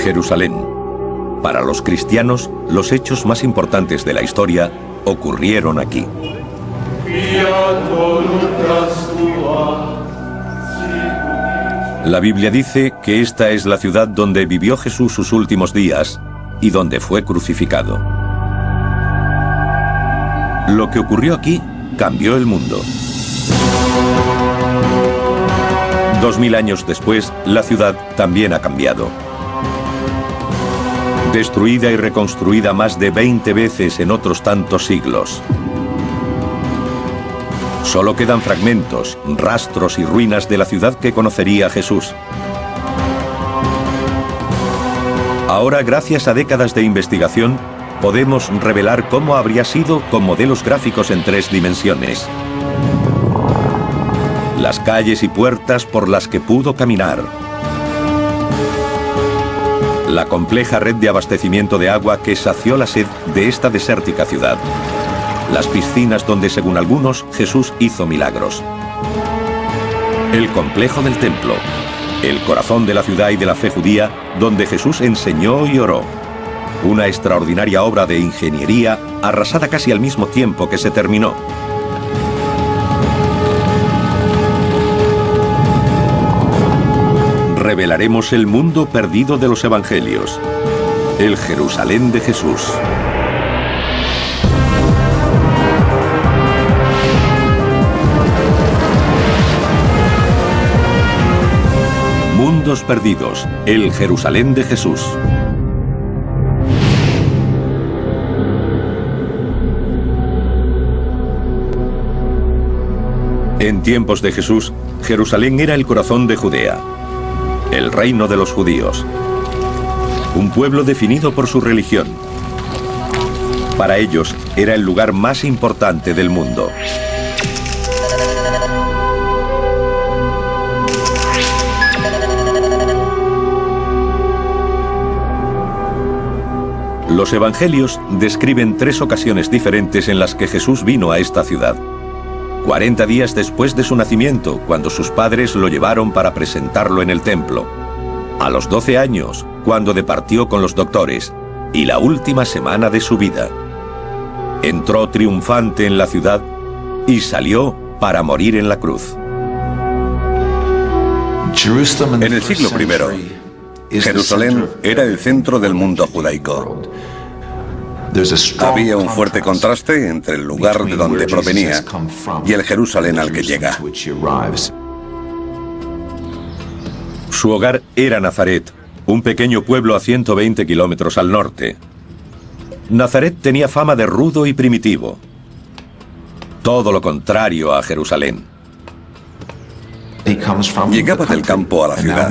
Jerusalén. Para los cristianos, los hechos más importantes de la historia ocurrieron aquí. La Biblia dice que esta es la ciudad donde vivió Jesús sus últimos días y donde fue crucificado. Lo que ocurrió aquí cambió el mundo. 2000 años después, la ciudad también ha cambiado. Destruida y reconstruida más de 20 veces en otros tantos siglos. Solo quedan fragmentos, rastros y ruinas de la ciudad que conocería Jesús. Ahora, gracias a décadas de investigación, podemos revelar cómo habría sido con modelos gráficos en 3 dimensiones. Las calles y puertas por las que pudo caminar. La compleja red de abastecimiento de agua que sació la sed de esta desértica ciudad. Las piscinas donde, según algunos, Jesús hizo milagros. El complejo del templo, el corazón de la ciudad y de la fe judía, donde Jesús enseñó y oró. Una extraordinaria obra de ingeniería arrasada casi al mismo tiempo que se terminó. Revelaremos el mundo perdido de los evangelios, el Jerusalén de Jesús. Mundos perdidos, el Jerusalén de Jesús. En tiempos de Jesús, Jerusalén era el corazón de Judea, el reino de los judíos, un pueblo definido por su religión. Para ellos era el lugar más importante del mundo. Los evangelios describen 3 ocasiones diferentes en las que Jesús vino a esta ciudad. 40 días después de su nacimiento, cuando sus padres lo llevaron para presentarlo en el templo. A los 12 años, cuando departió con los doctores, y la última semana de su vida. Entró triunfante en la ciudad y salió para morir en la cruz. En el siglo I, Jerusalén era el centro del mundo judaico. Había un fuerte contraste entre el lugar de donde provenía y el Jerusalén al que llega. Su hogar era Nazaret, un pequeño pueblo a 120 kilómetros al norte. Nazaret tenía fama de rudo y primitivo. Todo lo contrario a Jerusalén. Llegaba del campo a la ciudad.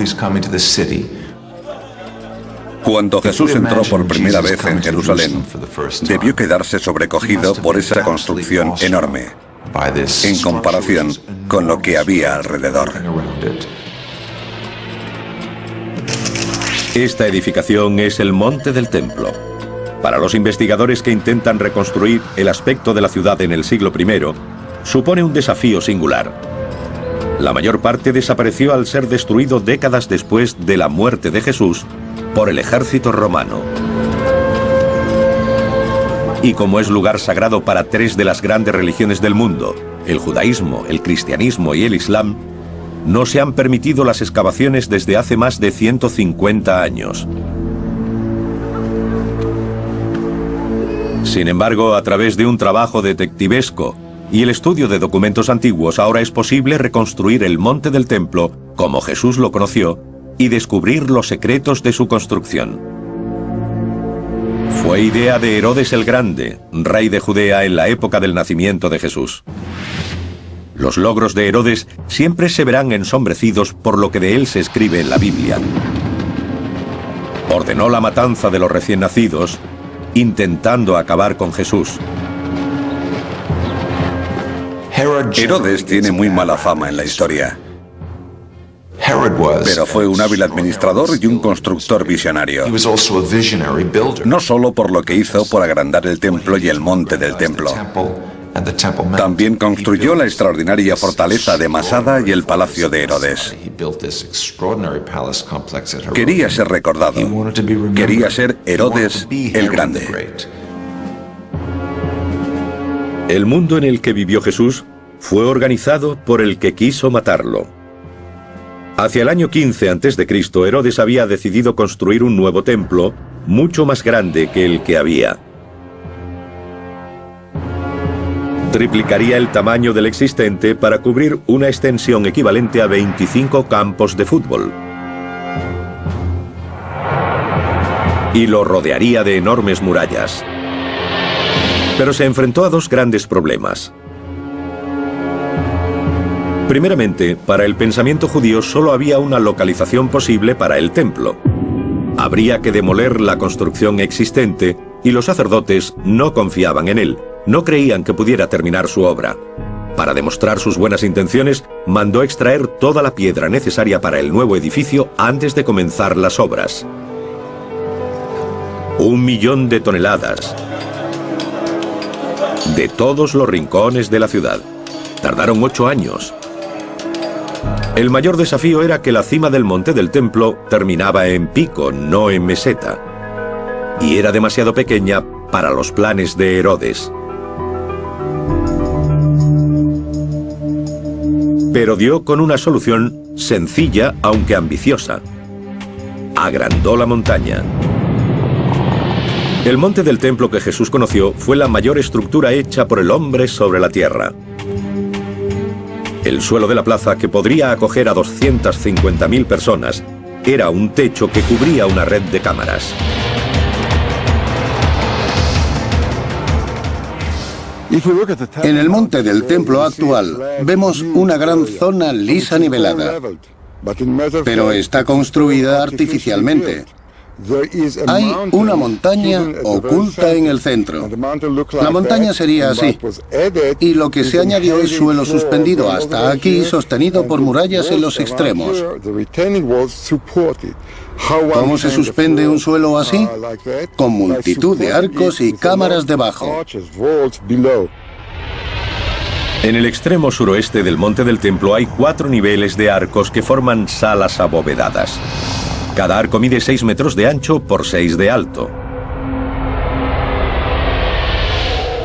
Cuando Jesús entró por primera vez en Jerusalén, debió quedarse sobrecogido por esa construcción enorme, en comparación con lo que había alrededor. Esta edificación es el Monte del Templo. Para los investigadores que intentan reconstruir el aspecto de la ciudad en el siglo I, supone un desafío singular. La mayor parte desapareció al ser destruido décadas después de la muerte de Jesús por el ejército romano. Y como es lugar sagrado para 3 de las grandes religiones del mundo, el judaísmo, el cristianismo y el islam, no se han permitido las excavaciones desde hace más de 150 años. Sin embargo, a través de un trabajo detectivesco y el estudio de documentos antiguos, ahora es posible reconstruir el monte del templo como Jesús lo conoció y descubrir los secretos de su construcción. Fue idea de Herodes el Grande, rey de Judea en la época del nacimiento de Jesús. Los logros de Herodes siempre se verán ensombrecidos por lo que de él se escribe en la Biblia. Ordenó la matanza de los recién nacidos, intentando acabar con Jesús. Herodes tiene muy mala fama en la historia, pero fue un hábil administrador y un constructor visionario. No solo por lo que hizo por agrandar el templo y el monte del templo, También construyó la extraordinaria fortaleza de Masada y el palacio de Herodes. Quería ser recordado. Quería ser Herodes el Grande. El mundo en el que vivió Jesús fue organizado por el que quiso matarlo. Hacia el año 15 a.C., Herodes había decidido construir un nuevo templo, mucho más grande que el que había. Triplicaría el tamaño del existente para cubrir una extensión equivalente a 25 campos de fútbol. Y lo rodearía de enormes murallas. Pero se enfrentó a dos grandes problemas. Primeramente, para el pensamiento judío solo había una localización posible para el templo. Habría que demoler la construcción existente y los sacerdotes no confiaban en él, no creían que pudiera terminar su obra. Para demostrar sus buenas intenciones, mandó extraer toda la piedra necesaria para el nuevo edificio antes de comenzar las obras. 1 millón de toneladas. De todos los rincones de la ciudad. Tardaron 8 años. El mayor desafío era que la cima del monte del templo terminaba en pico, no en meseta. Y era demasiado pequeña para los planes de Herodes. Pero dio con una solución sencilla, aunque ambiciosa. Agrandó la montaña. El monte del templo que Jesús conoció fue la mayor estructura hecha por el hombre sobre la tierra. El suelo de la plaza, que podría acoger a 250.000 personas, era un techo que cubría una red de cámaras. En el monte del templo actual vemos una gran zona lisa nivelada, pero está construida artificialmente. Hay una montaña oculta en el centro. La montaña sería así, y lo que se añadió es suelo suspendido hasta aquí, sostenido por murallas en los extremos. ¿Cómo se suspende un suelo así? Con multitud de arcos y cámaras debajo. En el extremo suroeste del monte del templo hay 4 niveles de arcos que forman salas abovedadas. Cada arco mide 6 metros de ancho por 6 de alto.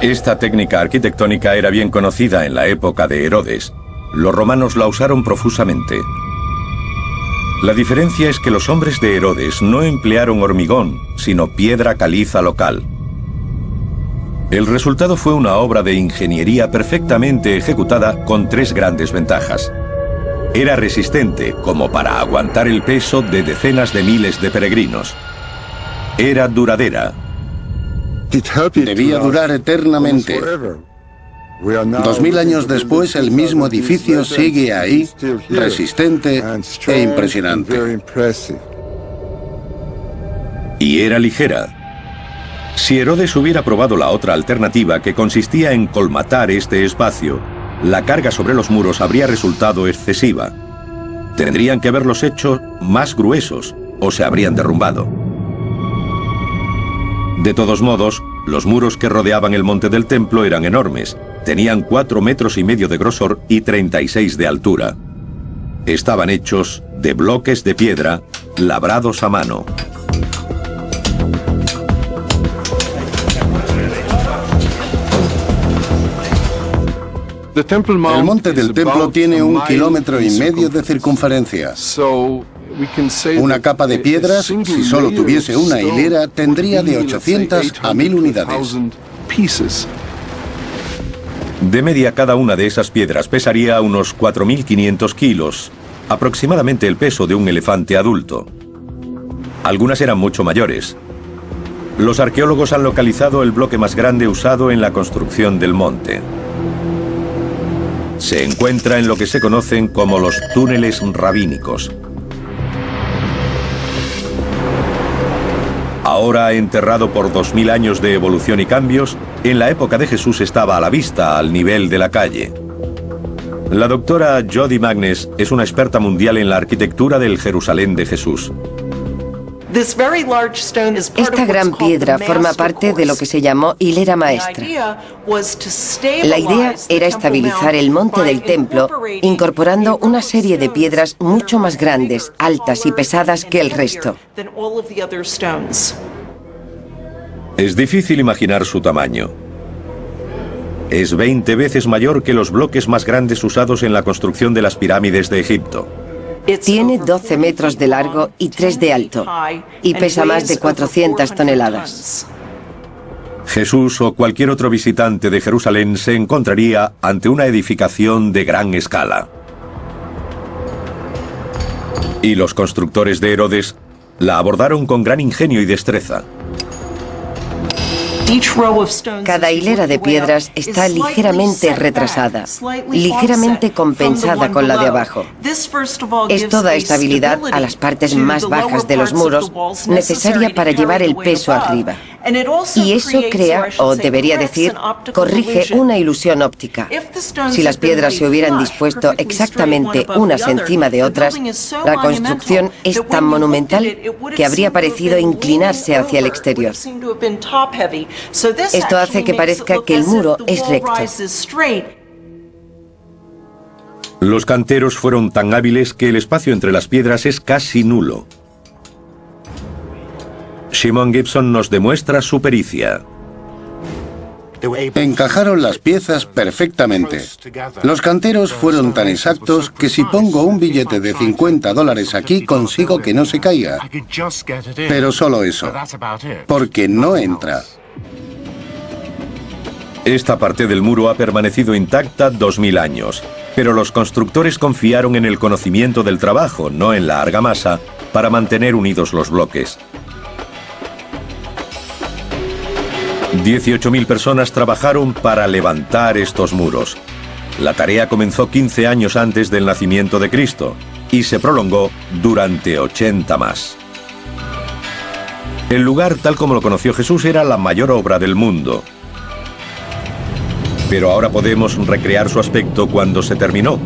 Esta técnica arquitectónica era bien conocida en la época de Herodes. Los romanos la usaron profusamente. La diferencia es que los hombres de Herodes no emplearon hormigón, sino piedra caliza local. El resultado fue una obra de ingeniería perfectamente ejecutada con 3 grandes ventajas. Era resistente, como para aguantar el peso de decenas de miles de peregrinos. Era duradera. Debía durar eternamente. 2000 años después, el mismo edificio sigue ahí, resistente e impresionante. Y era ligera. Si Herodes hubiera probado la otra alternativa, que consistía en colmatar este espacio, la carga sobre los muros habría resultado excesiva. Tendrían que haberlos hecho más gruesos o se habrían derrumbado. De todos modos, los muros que rodeaban el monte del templo eran enormes. Tenían 4,5 metros de grosor y 36 de altura. Estaban hechos de bloques de piedra labrados a mano. El monte del templo tiene 1,5 kilómetros de circunferencia. Una capa de piedras, si solo tuviese una hilera, tendría de 800 a 1000 unidades. De media, cada una de esas piedras pesaría unos 4.500 kilos, aproximadamente el peso de un elefante adulto. Algunas eran mucho mayores. Los arqueólogos han localizado el bloque más grande usado en la construcción del monte. Se encuentra en lo que se conocen como los túneles rabínicos. Ahora enterrado por 2000 años de evolución y cambios, en la época de Jesús estaba a la vista, al nivel de la calle. La doctora Jody Magnes es una experta mundial en la arquitectura del Jerusalén de Jesús. Esta gran piedra forma parte de lo que se llamó hilera maestra. La idea era estabilizar el monte del templo incorporando una serie de piedras mucho más grandes, altas y pesadas que el resto. Es difícil imaginar su tamaño. Es 20 veces mayor que los bloques más grandes usados en la construcción de las pirámides de Egipto. Tiene 12 metros de largo y 3 de alto, y pesa más de 400 toneladas. Jesús o cualquier otro visitante de Jerusalén se encontraría ante una edificación de gran escala. Y los constructores de Herodes la abordaron con gran ingenio y destreza. Cada hilera de piedras está ligeramente retrasada, ligeramente compensada con la de abajo. Es toda estabilidad a las partes más bajas de los muros, necesaria para llevar el peso arriba. Y eso crea, o debería decir, corrige una ilusión óptica. Si las piedras se hubieran dispuesto exactamente unas encima de otras, la construcción es tan monumental que habría parecido inclinarse hacia el exterior. Esto hace que parezca que el muro es recto. Los canteros fueron tan hábiles que el espacio entre las piedras es casi nulo. Shimon Gibson nos demuestra su pericia. Encajaron las piezas perfectamente. Los canteros fueron tan exactos que si pongo un billete de $50 aquí consigo que no se caiga. Pero solo eso, porque no entra. Esta parte del muro ha permanecido intacta 2000 años, pero los constructores confiaron en el conocimiento del trabajo, no en la argamasa, para mantener unidos los bloques. 18.000 personas trabajaron para levantar estos muros. La tarea comenzó 15 años antes del nacimiento de Cristo y se prolongó durante 80 más. El lugar, tal como lo conoció Jesús, era la mayor obra del mundo. Pero ahora podemos recrear su aspecto cuando se terminó.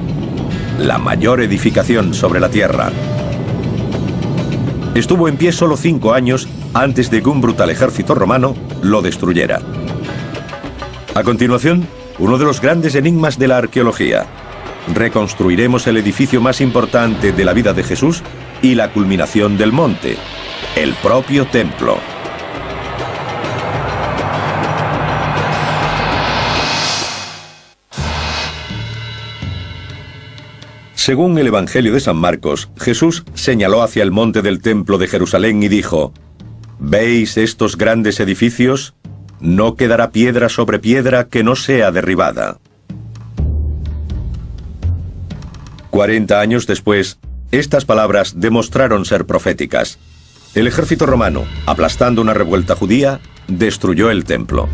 La mayor edificación sobre la tierra. Estuvo en pie solo 5 años antes de que un brutal ejército romano lo destruyera. A continuación, uno de los grandes enigmas de la arqueología. Reconstruiremos el edificio más importante de la vida de Jesús y la culminación del monte, el propio templo. Según el Evangelio de San Marcos, Jesús señaló hacia el monte del templo de Jerusalén y dijo: ¿Veis estos grandes edificios? No quedará piedra sobre piedra que no sea derribada. 40 años después, estas palabras demostraron ser proféticas. El ejército romano, aplastando una revuelta judía, destruyó el templo.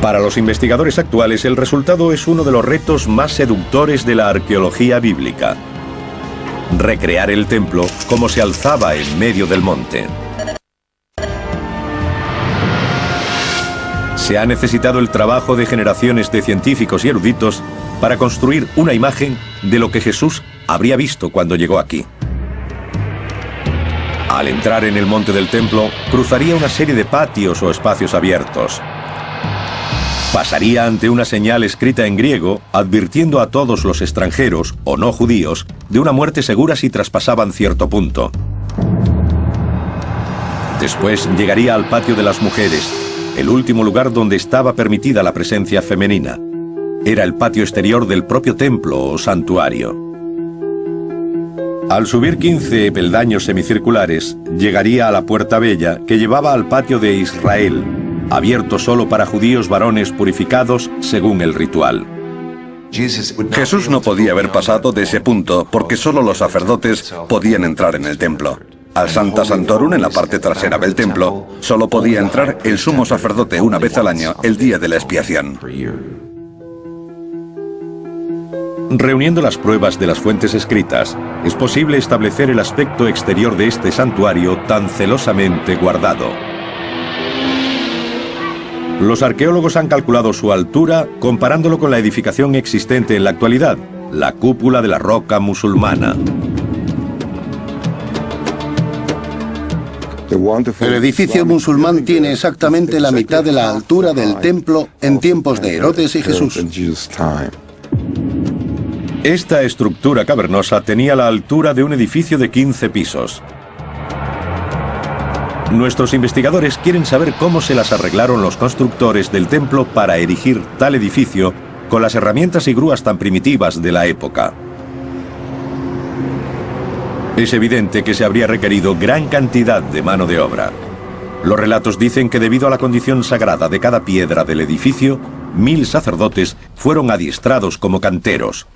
Para los investigadores actuales, el resultado es uno de los retos más seductores de la arqueología bíblica. Recrear el templo como se alzaba en medio del monte. Se ha necesitado el trabajo de generaciones de científicos y eruditos para construir una imagen de lo que Jesús habría visto cuando llegó aquí. Al entrar en el monte del templo, cruzaría una serie de patios o espacios abiertos. Pasaría ante una señal escrita en griego, advirtiendo a todos los extranjeros, o no judíos, de una muerte segura si traspasaban cierto punto. Después llegaría al patio de las mujeres, el último lugar donde estaba permitida la presencia femenina. Era el patio exterior del propio templo o santuario. Al subir 15 peldaños semicirculares, llegaría a la puerta bella que llevaba al patio de Israel, abierto solo para judíos varones purificados según el ritual. Jesús no podía haber pasado de ese punto porque solo los sacerdotes podían entrar en el templo. Al Sancta Sanctorum, en la parte trasera del templo, solo podía entrar el sumo sacerdote una vez al año, el día de la expiación. Reuniendo las pruebas de las fuentes escritas, es posible establecer el aspecto exterior de este santuario tan celosamente guardado. Los arqueólogos han calculado su altura comparándolo con la edificación existente en la actualidad, la cúpula de la roca musulmana. El edificio musulmán tiene exactamente la mitad de la altura del templo en tiempos de Herodes y Jesús. Esta estructura cavernosa tenía la altura de un edificio de 15 pisos. Nuestros investigadores quieren saber cómo se las arreglaron los constructores del templo para erigir tal edificio con las herramientas y grúas tan primitivas de la época. Es evidente que se habría requerido gran cantidad de mano de obra. Los relatos dicen que debido a la condición sagrada de cada piedra del edificio, 1000 sacerdotes fueron adiestrados como canteros.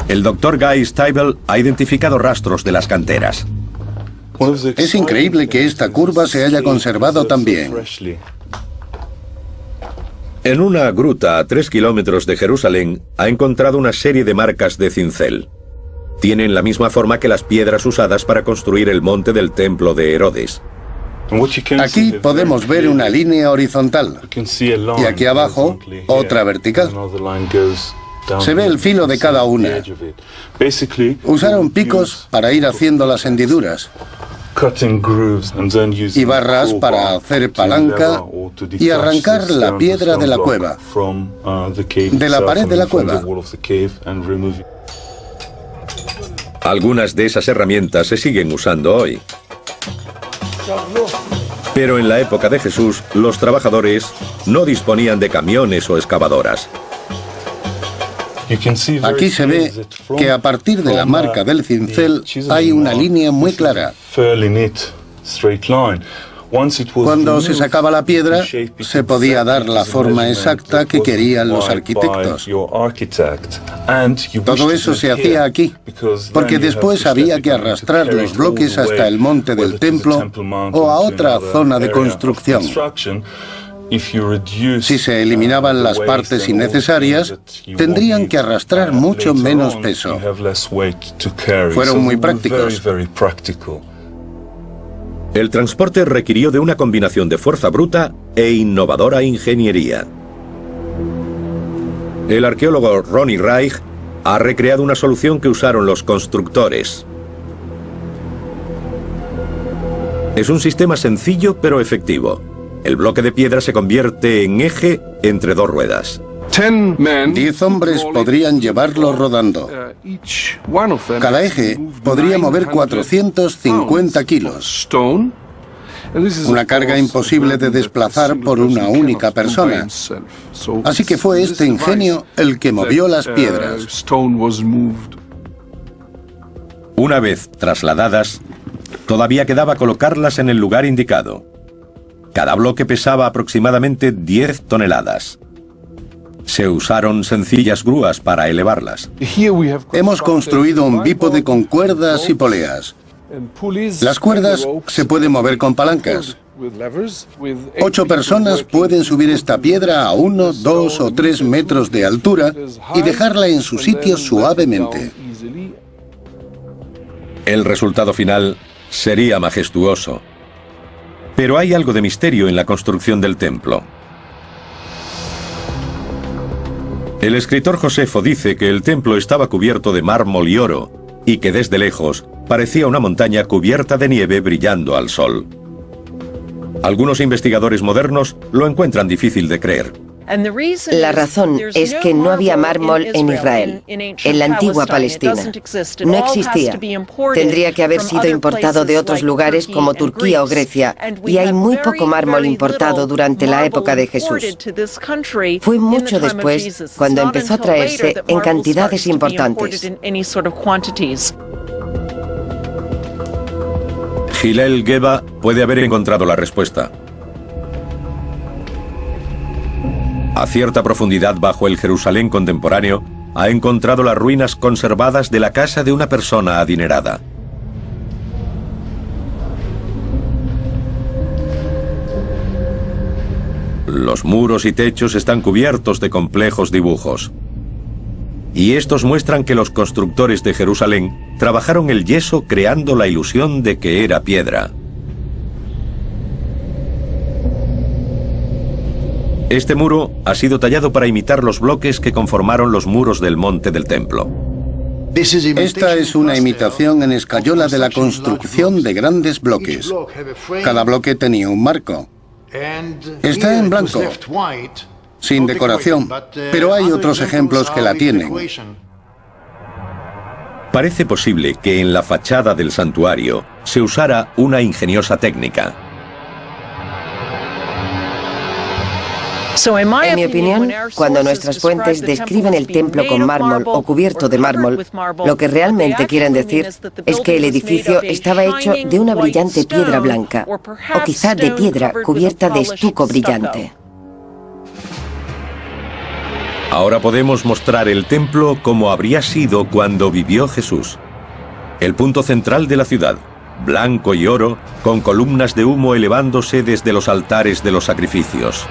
El Dr. Guy Stabile ha identificado rastros de las canteras. Es increíble que esta curva se haya conservado tan bien. En una gruta a 3 kilómetros de Jerusalén ha encontrado una serie de marcas de cincel. Tienen la misma forma que las piedras usadas para construir el monte del templo de Herodes. Aquí podemos ver una línea horizontal y aquí abajo otra vertical. Se ve el filo de cada una. Usaron picos para ir haciendo las hendiduras y barras para hacer palanca y arrancar la piedra de la cueva, de la pared de la cueva. Algunas de esas herramientas se siguen usando hoy. Pero en la época de Jesús, los trabajadores no disponían de camiones o excavadoras. Aquí se ve que a partir de la marca del cincel hay una línea muy clara. Cuando se sacaba la piedra, se podía dar la forma exacta que querían los arquitectos. Todo eso se hacía aquí, porque después había que arrastrar los bloques hasta el monte del templo o a otra zona de construcción. Si se eliminaban las partes innecesarias, tendrían que arrastrar mucho menos peso. Fueron muy prácticos. El transporte requirió de una combinación de fuerza bruta e innovadora ingeniería. El arqueólogo Ronnie Reich ha recreado una solución que usaron los constructores. Es un sistema sencillo pero efectivo. El bloque de piedra se convierte en eje entre dos ruedas. 10 hombres podrían llevarlo rodando. Cada eje podría mover 450 kilos. Una carga imposible de desplazar por una única persona. Así que fue este ingenio el que movió las piedras. Una vez trasladadas, todavía quedaba colocarlas en el lugar indicado. Cada bloque pesaba aproximadamente 10 toneladas. Se usaron sencillas grúas para elevarlas. Hemos construido un bípode con cuerdas y poleas. Las cuerdas se pueden mover con palancas. 8 personas pueden subir esta piedra a 1, 2 o 3 metros de altura y dejarla en su sitio suavemente. El resultado final sería majestuoso. Pero hay algo de misterio en la construcción del templo. El escritor Josefo dice que el templo estaba cubierto de mármol y oro y que desde lejos parecía una montaña cubierta de nieve brillando al sol. Algunos investigadores modernos lo encuentran difícil de creer. La razón es que no había mármol en Israel, en la antigua Palestina. No existía. Tendría que haber sido importado de otros lugares como Turquía o Grecia, y hay muy poco mármol importado durante la época de Jesús. Fue mucho después cuando empezó a traerse en cantidades importantes. Hillel Geba puede haber encontrado la respuesta. A cierta profundidad bajo el Jerusalén contemporáneo, ha encontrado las ruinas conservadas de la casa de una persona adinerada. Los muros y techos están cubiertos de complejos dibujos. Y estos muestran que los constructores de Jerusalén trabajaron el yeso creando la ilusión de que era piedra. Este muro ha sido tallado para imitar los bloques que conformaron los muros del monte del templo. Esta es una imitación en escayola de la construcción de grandes bloques. Cada bloque tenía un marco. Está en blanco, sin decoración, pero hay otros ejemplos que la tienen. Parece posible que en la fachada del santuario se usara una ingeniosa técnica. En mi opinión, cuando nuestras fuentes describen el templo con mármol o cubierto de mármol, lo que realmente quieren decir es que el edificio estaba hecho de una brillante piedra blanca, o quizá de piedra cubierta de estuco brillante. Ahora podemos mostrar el templo como habría sido cuando vivió Jesús. El punto central de la ciudad, blanco y oro, con columnas de humo elevándose desde los altares de los sacrificios.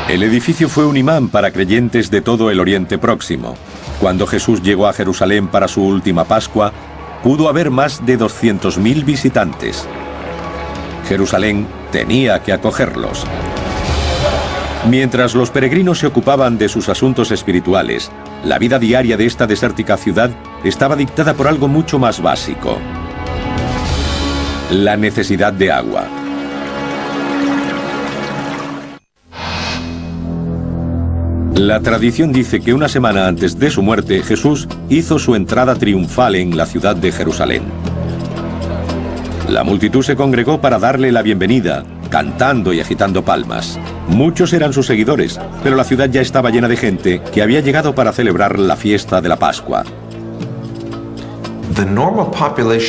El edificio fue un imán para creyentes de todo el Oriente Próximo. Cuando Jesús llegó a Jerusalén para su última Pascua, pudo haber más de 200.000 visitantes. Jerusalén tenía que acogerlos. Mientras los peregrinos se ocupaban de sus asuntos espirituales, la vida diaria de esta desértica ciudad estaba dictada por algo mucho más básico: la necesidad de agua. La tradición dice que una semana antes de su muerte, Jesús hizo su entrada triunfal en la ciudad de Jerusalén. La multitud se congregó para darle la bienvenida, cantando y agitando palmas. Muchos eran sus seguidores, pero la ciudad ya estaba llena de gente que había llegado para celebrar la fiesta de la Pascua.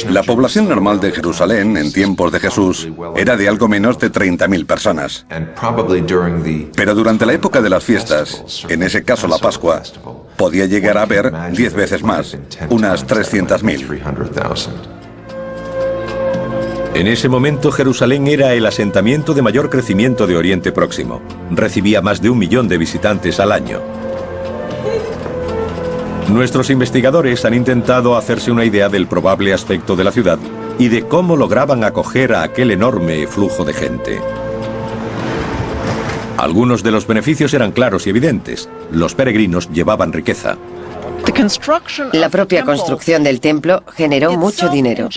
La población normal de Jerusalén en tiempos de Jesús era de algo menos de 30.000 personas. Pero durante la época de las fiestas, en ese caso la Pascua, podía llegar a haber 10 veces más, unas 300.000. En ese momento Jerusalén era el asentamiento de mayor crecimiento de Oriente Próximo. Recibía más de 1 millón de visitantes al año. Nuestros investigadores han intentado hacerse una idea del probable aspecto de la ciudad y de cómo lograban acoger a aquel enorme flujo de gente. Algunos de los beneficios eran claros y evidentes. Los peregrinos llevaban riqueza. La propia construcción del templo generó mucho dinero.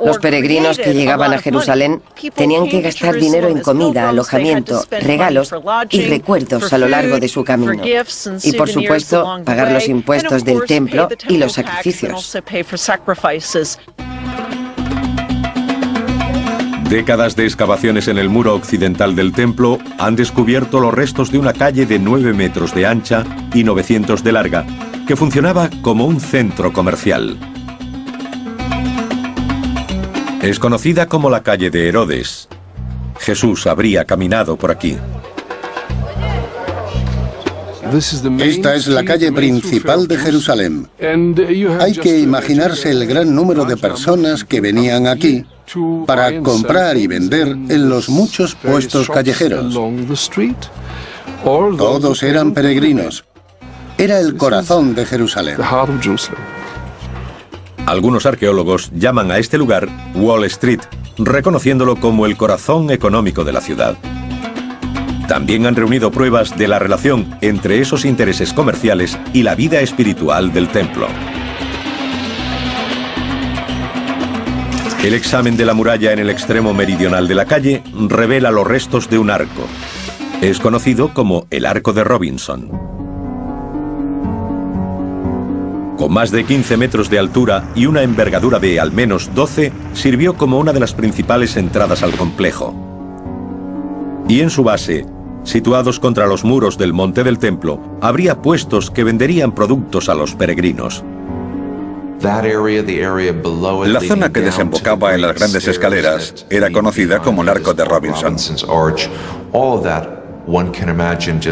Los peregrinos que llegaban a Jerusalén tenían que gastar dinero en comida, alojamiento, regalos y recuerdos a lo largo de su camino. Y por supuesto, pagar los impuestos del templo y los sacrificios. Décadas de excavaciones en el muro occidental del templo han descubierto los restos de una calle de 9 metros de ancha y 900 de larga, que funcionaba como un centro comercial. Es conocida como la calle de Herodes. Jesús habría caminado por aquí. Esta es la calle principal de Jerusalén. Hay que imaginarse el gran número de personas que venían aquí para comprar y vender en los muchos puestos callejeros. Todos eran peregrinos. Era el corazón de Jerusalén. Algunos arqueólogos llaman a este lugar Wall Street, reconociéndolo como el corazón económico de la ciudad. También han reunido pruebas de la relación entre esos intereses comerciales y la vida espiritual del templo. El examen de la muralla en el extremo meridional de la calle revela los restos de un arco. Es conocido como el Arco de Robinson. Con más de 15 metros de altura y una envergadura de al menos 12, sirvió como una de las principales entradas al complejo. Y en su base, situados contra los muros del monte del templo, habría puestos que venderían productos a los peregrinos. La zona que desembocaba en las grandes escaleras era conocida como el Arco de Robinson.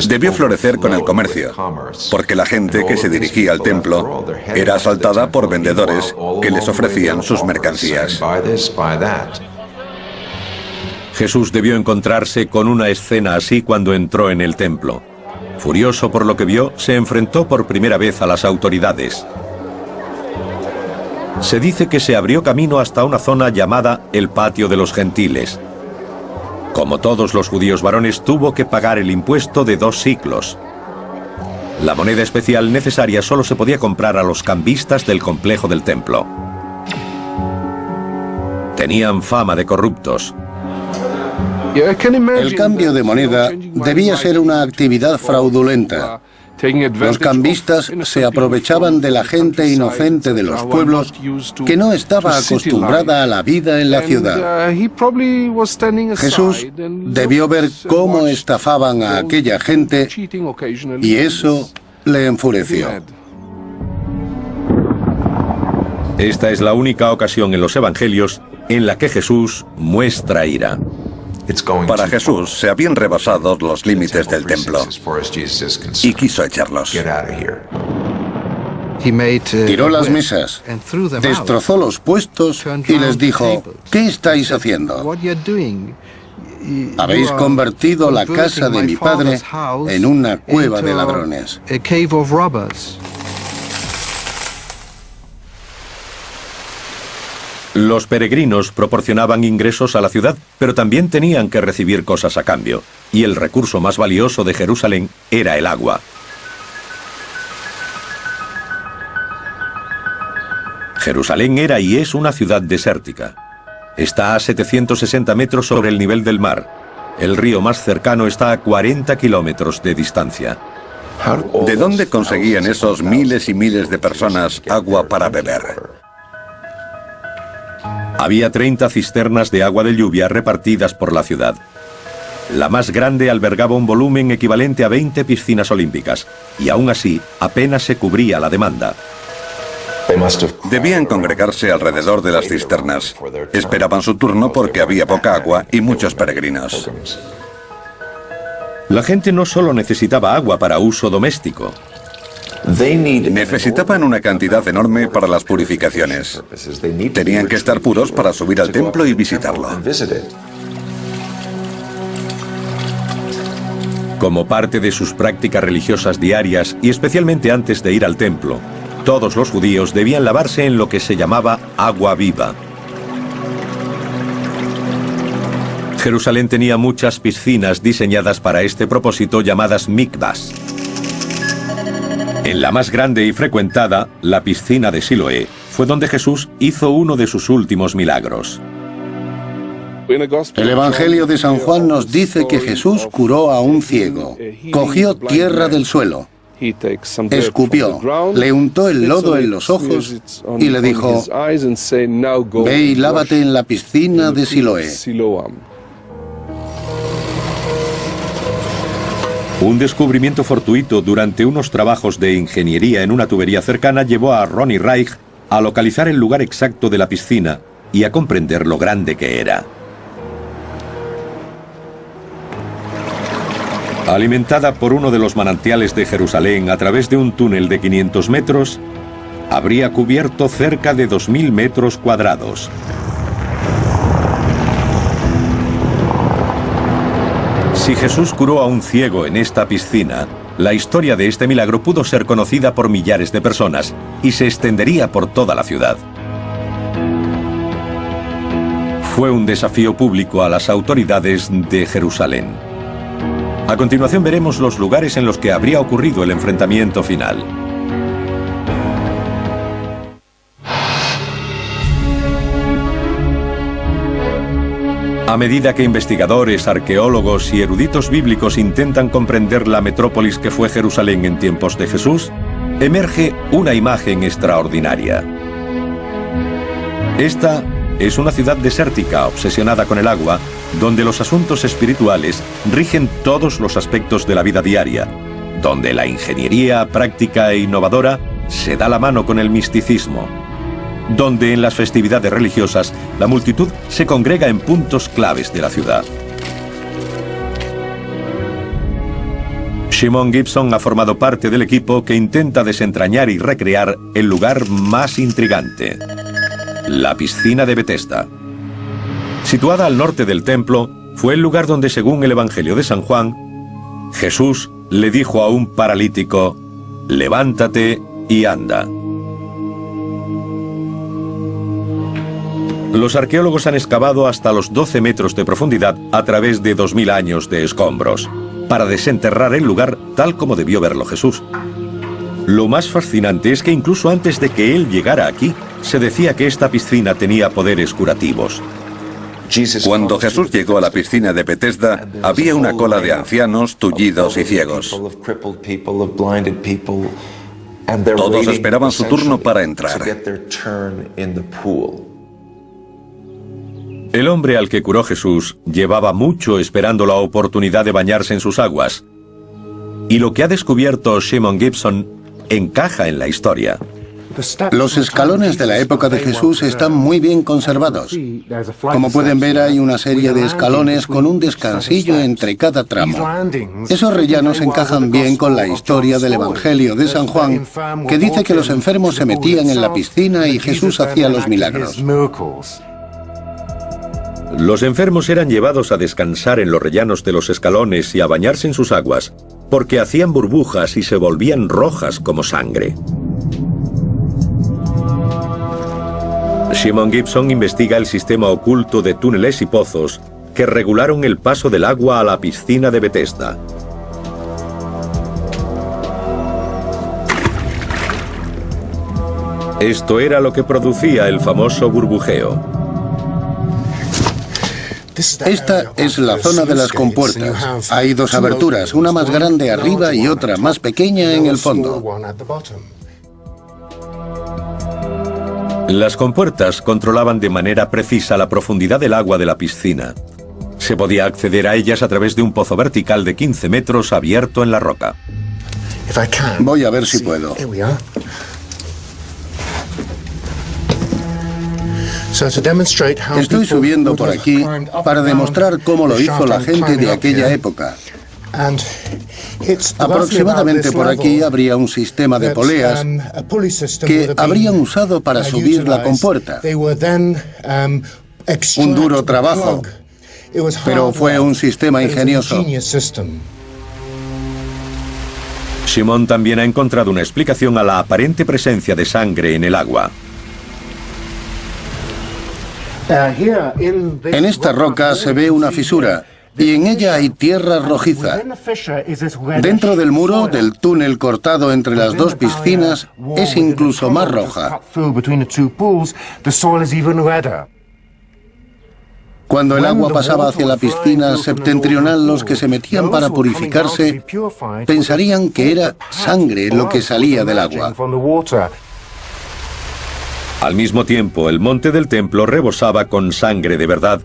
Debió florecer con el comercio, porque la gente que se dirigía al templo era asaltada por vendedores que les ofrecían sus mercancías. Jesús debió encontrarse con una escena así cuando entró en el templo. Furioso por lo que vio, se enfrentó por primera vez a las autoridades. Se dice que se abrió camino hasta una zona llamada el Patio de los Gentiles. Como todos los judíos varones, tuvo que pagar el impuesto de 2 siclos. La moneda especial necesaria solo se podía comprar a los cambistas del complejo del templo. Tenían fama de corruptos. El cambio de moneda debía ser una actividad fraudulenta. Los cambistas se aprovechaban de la gente inocente de los pueblos que no estaba acostumbrada a la vida en la ciudad. Jesús debió ver cómo estafaban a aquella gente y eso le enfureció. Esta es la única ocasión en los evangelios en la que Jesús muestra ira. Para Jesús se habían rebasado los límites del templo y quiso echarlos. Tiró las mesas, destrozó los puestos y les dijo: ¿qué estáis haciendo? Habéis convertido la casa de mi padre en una cueva de ladrones. Los peregrinos proporcionaban ingresos a la ciudad, pero también tenían que recibir cosas a cambio, y el recurso más valioso de Jerusalén era el agua. Jerusalén era y es una ciudad desértica. Está a 760 metros sobre el nivel del mar. El río más cercano está a 40 kilómetros de distancia. ¿De dónde conseguían esos miles y miles de personas agua para beber? Había 30 cisternas de agua de lluvia repartidas por la ciudad. La más grande albergaba un volumen equivalente a 20 piscinas olímpicas, y aún así apenas se cubría la demanda. Debían congregarse alrededor de las cisternas. Esperaban su turno porque había poca agua y muchos peregrinos. La gente no solo necesitaba agua para uso doméstico. Necesitaban una cantidad enorme para las purificaciones. Tenían que estar puros para subir al templo y visitarlo. Como parte de sus prácticas religiosas diarias y especialmente antes de ir al templo, todos los judíos debían lavarse en lo que se llamaba agua viva. Jerusalén tenía muchas piscinas diseñadas para este propósito llamadas mikvahs. En la más grande y frecuentada, la piscina de Siloé, fue donde Jesús hizo uno de sus últimos milagros. El Evangelio de San Juan nos dice que Jesús curó a un ciego. Cogió tierra del suelo, escupió, le untó el lodo en los ojos y le dijo: ve y lávate en la piscina de Siloé. Un descubrimiento fortuito durante unos trabajos de ingeniería en una tubería cercana llevó a Ronnie Reich a localizar el lugar exacto de la piscina y a comprender lo grande que era. Alimentada por uno de los manantiales de Jerusalén a través de un túnel de 500 metros, habría cubierto cerca de 2.000 metros cuadrados. Si Jesús curó a un ciego en esta piscina, la historia de este milagro pudo ser conocida por millares de personas y se extendería por toda la ciudad. Fue un desafío público a las autoridades de Jerusalén. A continuación veremos los lugares en los que habría ocurrido el enfrentamiento final. A medida que investigadores, arqueólogos y eruditos bíblicos intentan comprender la metrópolis que fue Jerusalén en tiempos de Jesús, emerge una imagen extraordinaria. Esta es una ciudad desértica obsesionada con el agua, donde los asuntos espirituales rigen todos los aspectos de la vida diaria, donde la ingeniería práctica e innovadora se da la mano con el misticismo, donde en las festividades religiosas la multitud se congrega en puntos claves de la ciudad. Shimon Gibson ha formado parte del equipo que intenta desentrañar y recrear el lugar más intrigante, la piscina de Betesda. Situada al norte del templo, fue el lugar donde, según el Evangelio de San Juan, Jesús le dijo a un paralítico: levántate y anda. Los arqueólogos han excavado hasta los 12 metros de profundidad a través de 2000 años de escombros, para desenterrar el lugar tal como debió verlo Jesús. Lo más fascinante es que incluso antes de que él llegara aquí, se decía que esta piscina tenía poderes curativos. Cuando Jesús llegó a la piscina de Betesda, había una cola de ancianos, tullidos y ciegos. Todos esperaban su turno para entrar. El hombre al que curó Jesús llevaba mucho esperando la oportunidad de bañarse en sus aguas. Y lo que ha descubierto Shimon Gibson encaja en la historia. Los escalones de la época de Jesús están muy bien conservados. Como pueden ver, hay una serie de escalones con un descansillo entre cada tramo. Esos rellanos encajan bien con la historia del Evangelio de San Juan, que dice que los enfermos se metían en la piscina y Jesús hacía los milagros. Los enfermos eran llevados a descansar en los rellanos de los escalones y a bañarse en sus aguas, porque hacían burbujas y se volvían rojas como sangre. Shimon Gibson investiga el sistema oculto de túneles y pozos que regularon el paso del agua a la piscina de Betesda. Esto era lo que producía el famoso burbujeo. Esta es la zona de las compuertas. Hay dos aberturas, una más grande arriba y otra más pequeña en el fondo. Las compuertas controlaban de manera precisa la profundidad del agua de la piscina. Se podía acceder a ellas a través de un pozo vertical de 15 metros abierto en la roca. Voy a ver si puedo. Estoy subiendo por aquí para demostrar cómo lo hizo la gente de aquella época. Aproximadamente por aquí habría un sistema de poleas que habrían usado para subir la compuerta. Un duro trabajo, pero fue un sistema ingenioso. Shimon también ha encontrado una explicación a la aparente presencia de sangre en el agua. En esta roca se ve una fisura y en ella hay tierra rojiza. Dentro del muro del túnel cortado entre las dos piscinas es incluso más roja. Cuando el agua pasaba hacia la piscina septentrional, los que se metían para purificarse pensarían que era sangre lo que salía del agua. Al mismo tiempo, el monte del templo rebosaba con sangre de verdad,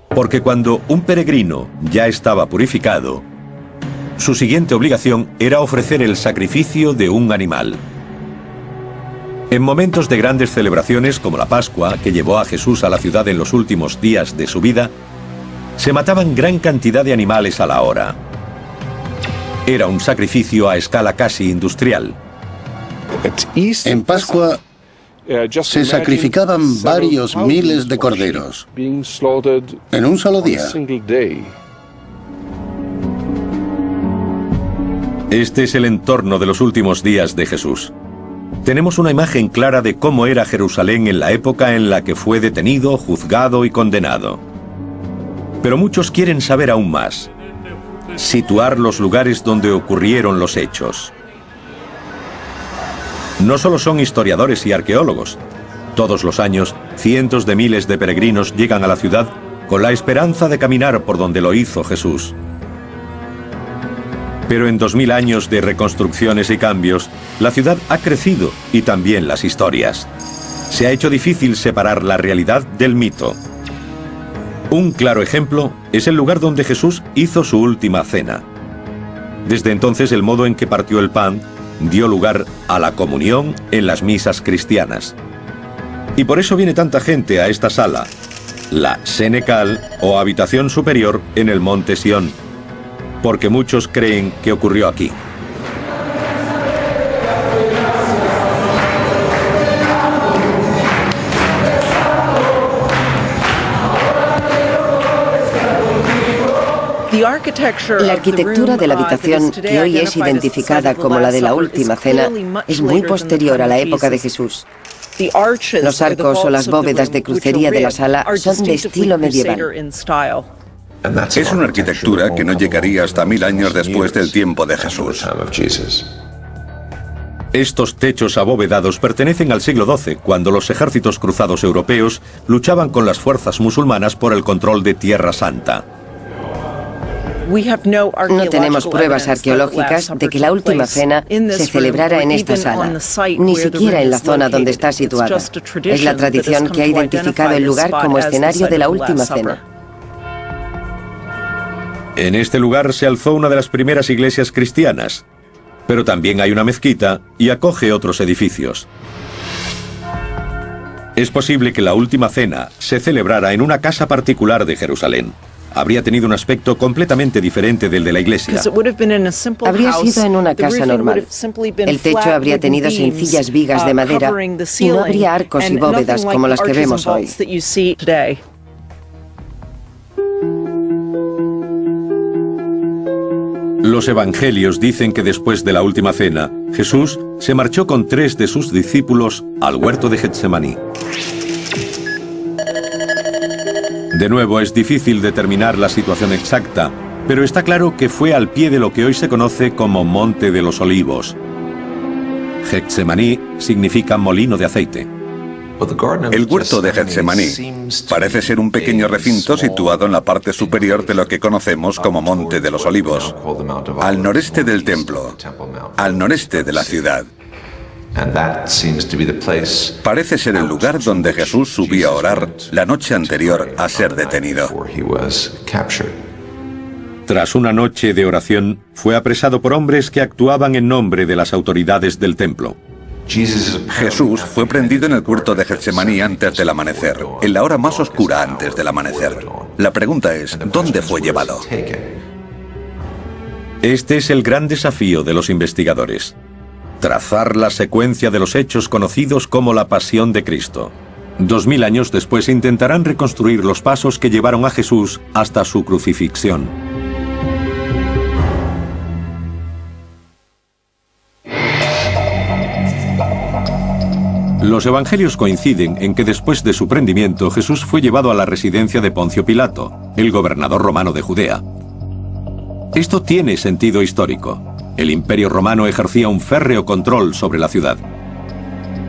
porque cuando un peregrino ya estaba purificado, su siguiente obligación era ofrecer el sacrificio de un animal. En momentos de grandes celebraciones como la Pascua, que llevó a Jesús a la ciudad en los últimos días de su vida, se mataban gran cantidad de animales a la hora. Era un sacrificio a escala casi industrial. En Pascua se sacrificaban varios miles de corderos en un solo día. Este es el entorno de los últimos días de Jesús. Tenemos una imagen clara de cómo era Jerusalén en la época en la que fue detenido, juzgado y condenado. Pero muchos quieren saber aún más. Situar los lugares donde ocurrieron los hechos. No solo son historiadores y arqueólogos. Todos los años, cientos de miles de peregrinos llegan a la ciudad con la esperanza de caminar por donde lo hizo Jesús. Pero en 2000 años de reconstrucciones y cambios, la ciudad ha crecido y también las historias. Se ha hecho difícil separar la realidad del mito. Un claro ejemplo es el lugar donde Jesús hizo su última cena. Desde entonces, el modo en que partió el pan dio lugar a la comunión en las misas cristianas. Y por eso viene tanta gente a esta sala, la Senecal o habitación superior en el monte Sión, porque muchos creen que ocurrió aquí. La arquitectura de la habitación, que hoy es identificada como la de la Última Cena, es muy posterior a la época de Jesús. Los arcos o las bóvedas de crucería de la sala son de estilo medieval. Es una arquitectura que no llegaría hasta 1000 años después del tiempo de Jesús. Estos techos abovedados pertenecen al siglo XII, cuando los ejércitos cruzados europeos luchaban con las fuerzas musulmanas por el control de Tierra Santa. No tenemos pruebas arqueológicas de que la última cena se celebrara en esta sala, ni siquiera en la zona donde está situada. Es la tradición que ha identificado el lugar como escenario de la última cena. En este lugar se alzó una de las primeras iglesias cristianas, pero también hay una mezquita y acoge otros edificios. Es posible que la última cena se celebrara en una casa particular de Jerusalén. Habría tenido un aspecto completamente diferente del de la iglesia. Habría sido en una casa normal. El techo habría tenido sencillas vigas de madera y no habría arcos y bóvedas como las que vemos hoy. Los evangelios dicen que después de la última cena, Jesús se marchó con 3 de sus discípulos al huerto de Getsemaní. De nuevo, es difícil determinar la situación exacta, pero está claro que fue al pie de lo que hoy se conoce como Monte de los Olivos. Getsemaní significa molino de aceite. El huerto de Getsemaní parece ser un pequeño recinto situado en la parte superior de lo que conocemos como Monte de los Olivos, al noreste del templo, al noreste de la ciudad. Parece ser el lugar donde Jesús subía a orar la noche anterior a ser detenido. Tras una noche de oración, fue apresado por hombres que actuaban en nombre de las autoridades del templo. Jesús fue prendido en el huerto de Getsemaní antes del amanecer, en la hora más oscura antes del amanecer. La pregunta es, ¿dónde fue llevado? Este es el gran desafío de los investigadores: trazar la secuencia de los hechos conocidos como la Pasión de Cristo. 2000 años después intentarán reconstruir los pasos que llevaron a Jesús hasta su crucifixión. Los evangelios coinciden en que después de su prendimiento Jesús fue llevado a la residencia de Poncio Pilato, el gobernador romano de Judea. Esto tiene sentido histórico. El Imperio Romano ejercía un férreo control sobre la ciudad.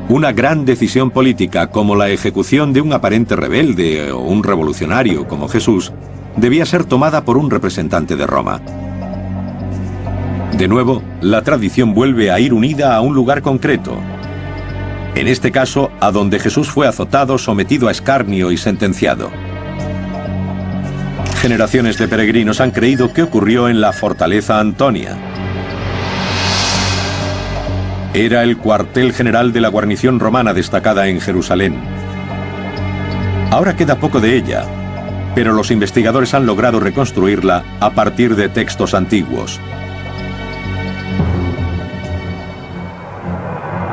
Una gran decisión política, como la ejecución de un aparente rebelde o un revolucionario como Jesús, debía ser tomada por un representante de Roma. De nuevo, la tradición vuelve a ir unida a un lugar concreto. En este caso, a donde Jesús fue azotado, sometido a escarnio y sentenciado. Generaciones de peregrinos han creído que ocurrió en la Fortaleza Antonia. Era el cuartel general de la guarnición romana destacada en Jerusalén. Ahora queda poco de ella, pero los investigadores han logrado reconstruirla a partir de textos antiguos.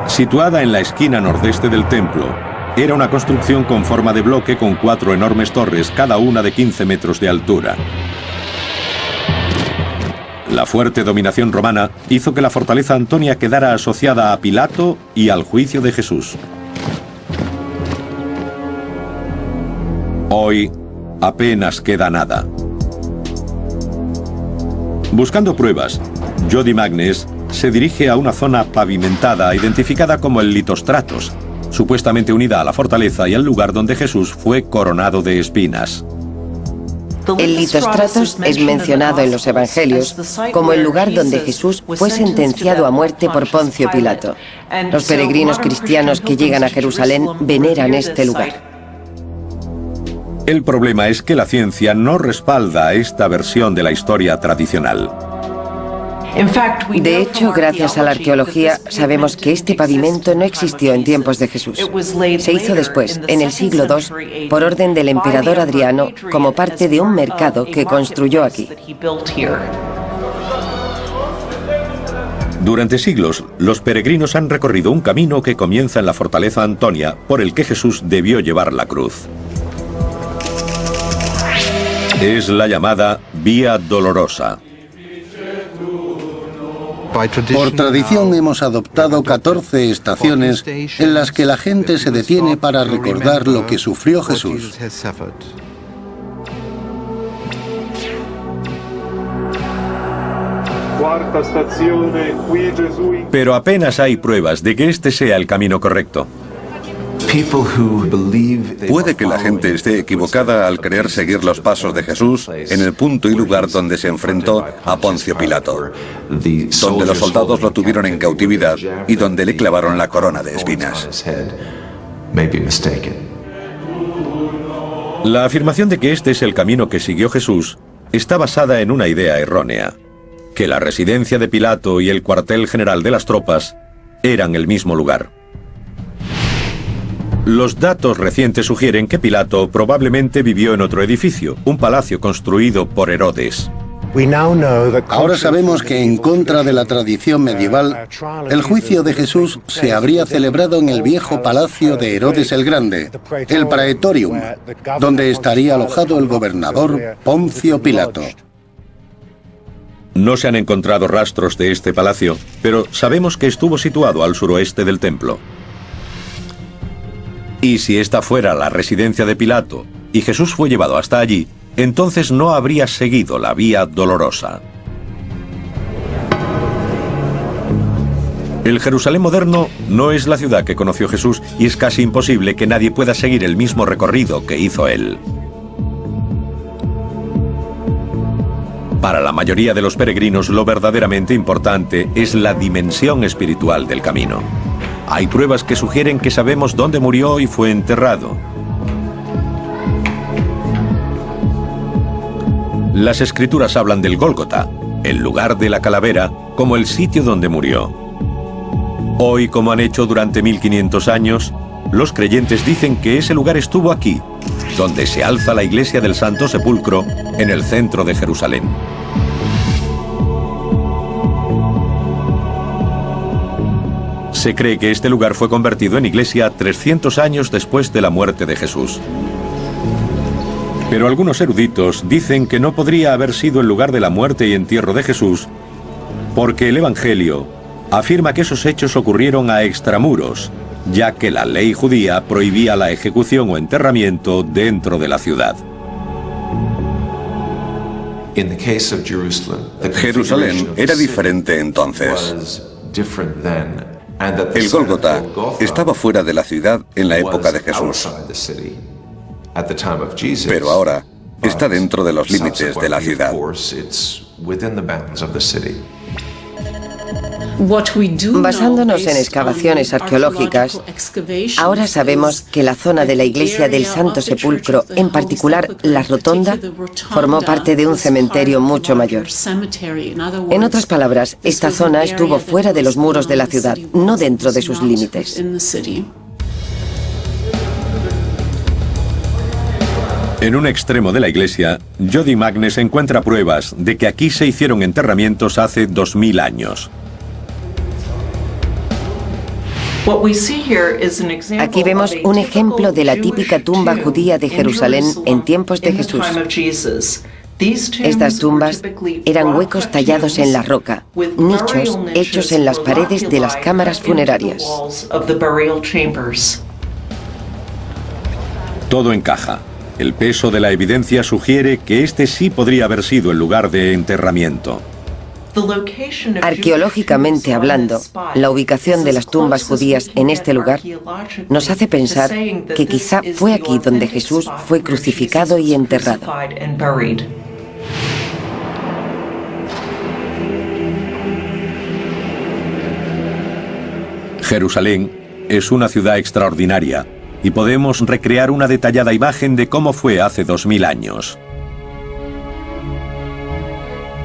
Situada en la esquina nordeste del templo, era una construcción con forma de bloque con 4 enormes torres, cada una de 15 metros de altura. La fuerte dominación romana hizo que la fortaleza Antonia quedara asociada a Pilato y al juicio de Jesús. Hoy apenas queda nada. Buscando pruebas, Jody Magnes se dirige a una zona pavimentada identificada como el Litostratos, supuestamente unida a la fortaleza y al lugar donde Jesús fue coronado de espinas. El Litostratos es mencionado en los evangelios como el lugar donde Jesús fue sentenciado a muerte por Poncio Pilato. Los peregrinos cristianos que llegan a Jerusalén veneran este lugar. El problema es que la ciencia no respalda esta versión de la historia tradicional. De hecho, gracias a la arqueología, sabemos que este pavimento no existió en tiempos de Jesús. Se hizo después, en el siglo II, por orden del emperador Adriano, como parte de un mercado que construyó aquí. Durante siglos, los peregrinos han recorrido un camino que comienza en la fortaleza Antonia, por el que Jesús debió llevar la cruz. Es la llamada Vía Dolorosa. Por tradición hemos adoptado 14 estaciones en las que la gente se detiene para recordar lo que sufrió Jesús. Pero apenas hay pruebas de que este sea el camino correcto. Puede que la gente esté equivocada al querer seguir los pasos de Jesús en el punto y lugar donde se enfrentó a Poncio Pilato, donde los soldados lo tuvieron en cautividad y donde le clavaron la corona de espinas. La afirmación de que este es el camino que siguió Jesús está basada en una idea errónea, que la residencia de Pilato y el cuartel general de las tropas eran el mismo lugar. Los datos recientes sugieren que Pilato probablemente vivió en otro edificio, un palacio construido por Herodes. Ahora sabemos que, en contra de la tradición medieval, el juicio de Jesús se habría celebrado en el viejo palacio de Herodes el Grande, el Praetorium, donde estaría alojado el gobernador Poncio Pilato. No se han encontrado rastros de este palacio, pero sabemos que estuvo situado al suroeste del templo. Y si esta fuera la residencia de Pilato y Jesús fue llevado hasta allí, entonces no habría seguido la vía dolorosa. El Jerusalén moderno no es la ciudad que conoció Jesús y es casi imposible que nadie pueda seguir el mismo recorrido que hizo él. Para la mayoría de los peregrinos, lo verdaderamente importante es la dimensión espiritual del camino. Hay pruebas que sugieren que sabemos dónde murió y fue enterrado. Las escrituras hablan del Gólgota, el lugar de la calavera, como el sitio donde murió. Hoy, como han hecho durante 1500 años, los creyentes dicen que ese lugar estuvo aquí, donde se alza la iglesia del Santo Sepulcro, en el centro de Jerusalén. Se cree que este lugar fue convertido en iglesia 300 años después de la muerte de Jesús. Pero algunos eruditos dicen que no podría haber sido el lugar de la muerte y entierro de Jesús, porque el Evangelio afirma que esos hechos ocurrieron a extramuros, ya que la ley judía prohibía la ejecución o enterramiento dentro de la ciudad. Jerusalén era diferente entonces. El Gólgota estaba fuera de la ciudad en la época de Jesús, pero ahora está dentro de los límites de la ciudad. Basándonos en excavaciones arqueológicas, ahora sabemos que la zona de la iglesia del Santo Sepulcro, en particular la rotonda, formó parte de un cementerio mucho mayor. En otras palabras, esta zona estuvo fuera de los muros de la ciudad, no dentro de sus límites. En un extremo de la iglesia, Jody Magnes encuentra pruebas de que aquí se hicieron enterramientos hace 2000 años. Aquí vemos un ejemplo de la típica tumba judía de Jerusalén en tiempos de Jesús. Estas tumbas eran huecos tallados en la roca, nichos hechos en las paredes de las cámaras funerarias. Todo encaja. El peso de la evidencia sugiere que este sí podría haber sido el lugar de enterramiento. Arqueológicamente hablando, la ubicación de las tumbas judías en este lugar nos hace pensar que quizá fue aquí donde Jesús fue crucificado y enterrado. Jerusalén es una ciudad extraordinaria y podemos recrear una detallada imagen de cómo fue hace 2000 años.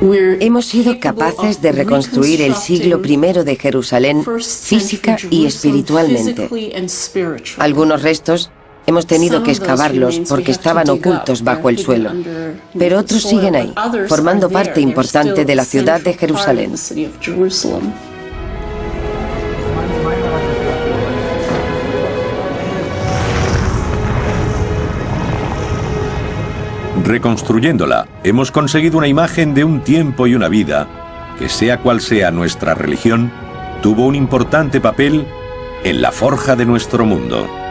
Hemos sido capaces de reconstruir el siglo I de Jerusalén física y espiritualmente. Algunos restos hemos tenido que excavarlos porque estaban ocultos bajo el suelo, pero otros siguen ahí, formando parte importante de la ciudad de Jerusalén. Reconstruyéndola, hemos conseguido una imagen de un tiempo y una vida que sea cual sea nuestra religión, tuvo un importante papel en la forja de nuestro mundo.